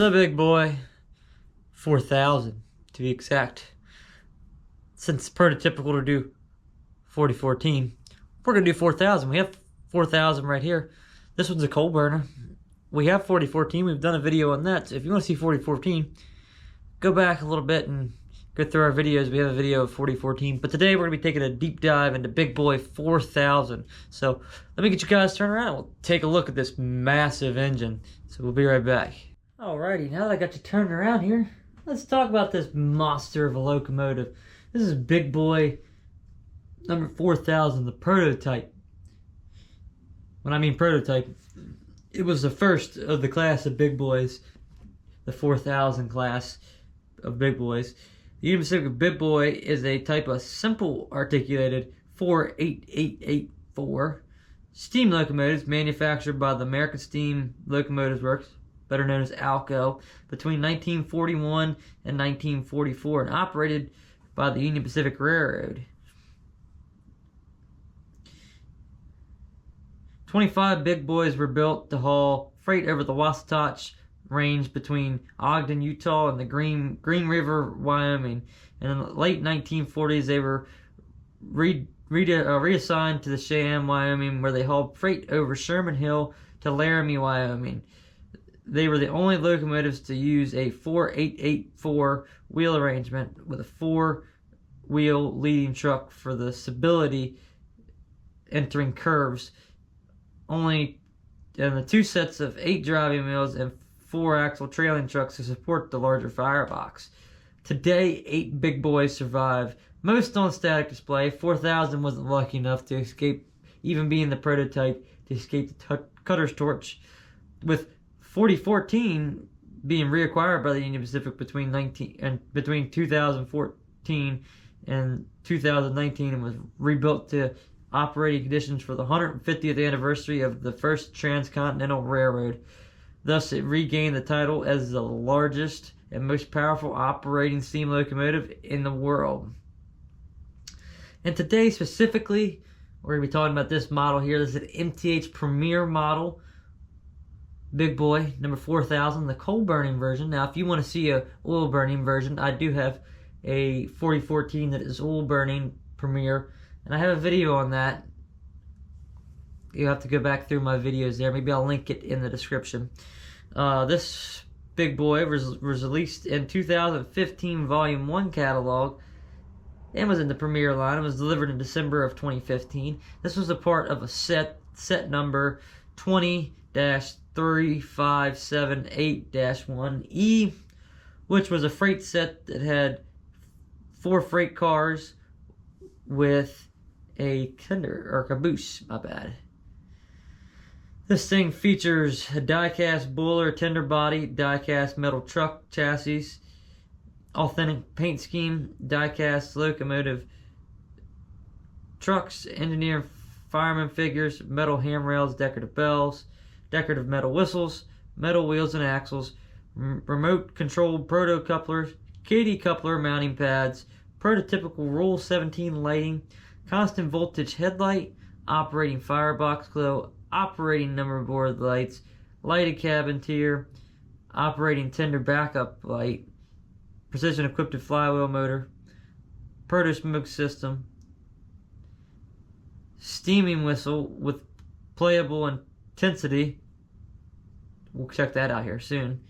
The big boy, 4000 to be exact. Since it's prototypical to do 4014, we're going to do 4000. We have 4000 right here. This one's a coal burner. We have 4014. We've done a video on that. So if you want to see 4014, go back a little bit and go through our videos. We have a video of 4014. But today we're going to be taking a deep dive into big boy 4000. So let me get you guys turned around. We'll take a look at this massive engine. So we'll be right back. Alrighty, now that I got you turned around here, let's talk about this monster of a locomotive. This is big boy number 4000, the prototype. When I mean prototype, it was the first of the class of big boys, the 4000 class of big boys. The Union Pacific Big Boy is a type of simple articulated 48884 steam locomotives manufactured by the American Steam Locomotive Works, better known as ALCO, between 1941 and 1944 and operated by the Union Pacific Railroad. 25 big boys were built to haul freight over the Wasatch Range between Ogden, Utah and the Green River, Wyoming. And in the late 1940s, they were reassigned to the Cheyenne, Wyoming, where they hauled freight over Sherman Hill to Laramie, Wyoming. They were the only locomotives to use a 4884 wheel arrangement with a 4-wheel leading truck for the stability entering curves. Only the 2 sets of 8 driving wheels and 4-axle trailing trucks to support the larger firebox. Today, 8 big boys survive, most on static display. 4000 wasn't lucky enough to escape, even being the prototype, to escape the cutter's torch, with 4014 being reacquired by the Union Pacific between 2014 and 2019 and was rebuilt to operating conditions for the 150th anniversary of the first transcontinental railroad. Thus, it regained the title as the largest and most powerful operating steam locomotive in the world. And today, specifically, we're going to be talking about this model here. This is an MTH Premier model, big boy, number 4000, the coal burning version. Now, if you want to see a oil burning version, I do have a 4014 that is oil burning Premier, and I have a video on that. You have to go back through my videos there. Maybe I'll link it in the description. This big boy was released in 2015 Volume 1 catalog and was in the Premier line. It was delivered in December of 2015. This was a part of a set number 20-3578-1E, which was a freight set that had 4 freight cars with a tender or caboose, my bad. This thing features a die-cast boiler, tender body, die-cast metal truck chassis, authentic paint scheme, die-cast locomotive trucks, engineer fireman figures, metal handrails, decorative bells, decorative metal whistles, metal wheels and axles, remote controlled proto couplers, Katy coupler mounting pads, prototypical Rule 17 lighting, constant voltage headlight, operating firebox glow, operating number board lights, lighted cabin tier, operating tender backup light, precision equipped flywheel motor, proto smoke system, steaming whistle with playable intensity. We'll check that out here soon.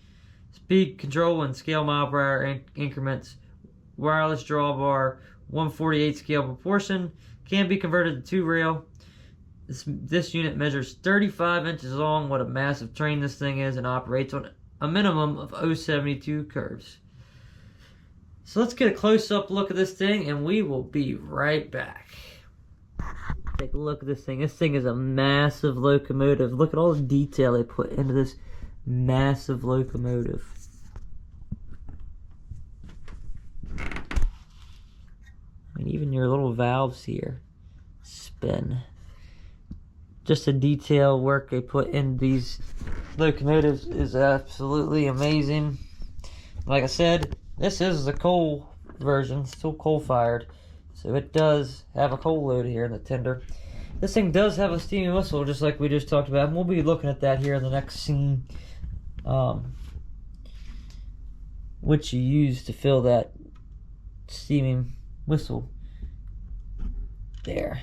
Speed control and scale mile per hour increments, wireless drawbar, 1/48 scale proportion, can be converted to 2-rail. This unit measures 35 inches long. What a massive train this thing is, and operates on a minimum of 072 curves. So let's get a close-up look at this thing, and we will be right back. Take a look at this thing. This thing is a massive locomotive. Look at all the detail they put into this massive locomotive. And even your little valves here spin. Just the detail work they put in these locomotives is absolutely amazing. Like I said, this is the coal version, still coal fired, so it does have a coal load here in the tender. This thing does have a steaming whistle, just like we just talked about, and we'll be looking at that here in the next scene. which you use to fill that steaming whistle. There.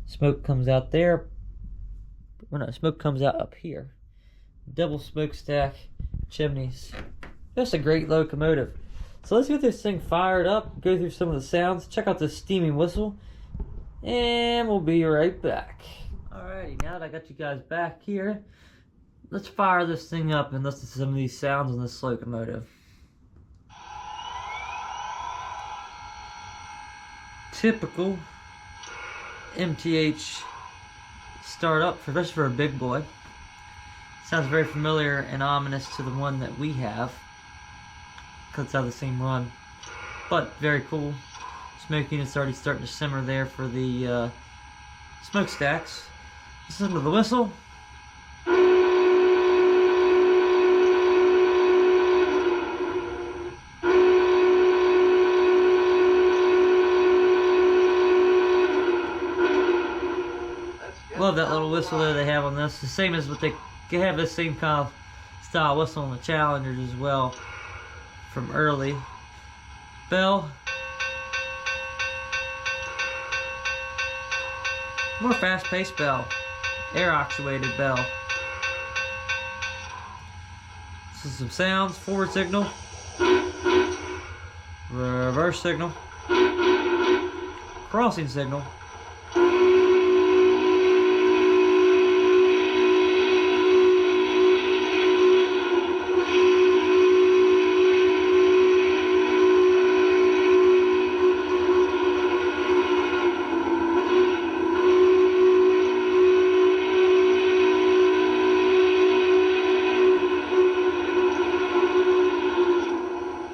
Smoke comes out there. Well, no, smoke comes out up here. Double smokestack chimneys. Just a great locomotive. So let's get this thing fired up, go through some of the sounds, check out this steaming whistle, and we'll be right back. Alrighty, now that I got you guys back here, let's fire this thing up and listen to some of these sounds on this locomotive. Typical MTH startup, especially for a big boy. Sounds very familiar and ominous to the one that we have, because it's out of the same run. But very cool. Smoke unit's already starting to simmer there for the smokestacks. Listen to the whistle. Love that little whistle there they have on this. The same as what they have, this same kind of style whistle on the Challengers as well from early. Bell. More fast-paced bell. Air-actuated bell. This is some sounds. Forward signal. Reverse signal. Crossing signal.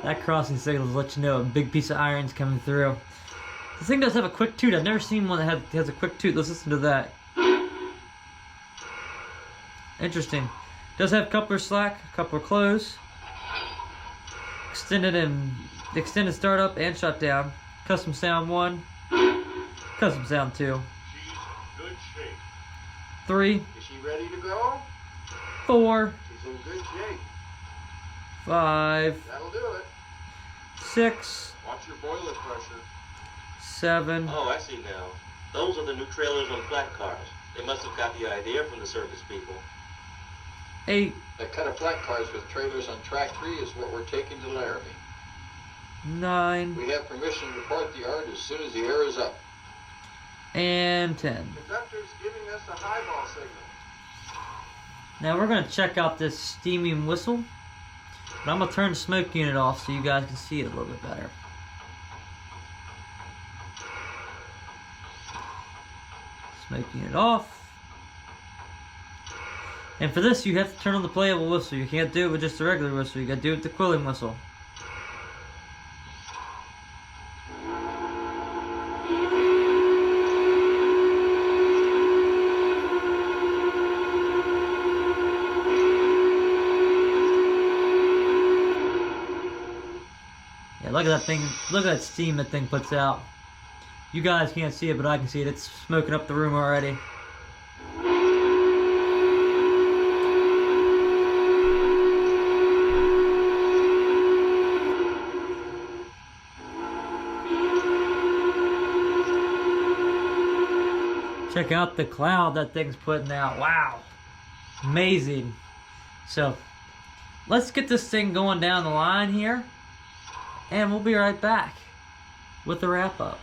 That crossing signal will let you know a big piece of iron's coming through. This thing does have a quick toot. I've never seen one that has a quick toot. Let's listen to that. Interesting. Does have coupler slack, coupler close. Extended startup and shutdown. Custom sound 1. Custom sound 2. She's in good shape. 3. Is she ready to go? 4. She's in good shape. 5. That'll do it. 6. Watch your boiler pressure. 7. Oh, I see now. Those are the new trailers on flat cars. They must have got the idea from the circus people. 8. That cut of flat cars with trailers on track 3 is what we're taking to Laramie. 9. We have permission to report the yard as soon as the air is up. And 10. Conductor's giving us a highball signal. Now we're going to check out this steaming whistle. But I'm going to turn the smoke unit off so you guys can see it a little bit better. Smoke unit off. And for this you have to turn on the playable whistle. You can't do it with just a regular whistle. You got to do it with the quilling whistle. Look at that thing, look at that steam that thing puts out. You guys can't see it, but I can see it. It's smoking up the room already. Check out the cloud that thing's putting out. Wow. Amazing. So, let's get this thing going down the line here. And we'll be right back with the wrap up.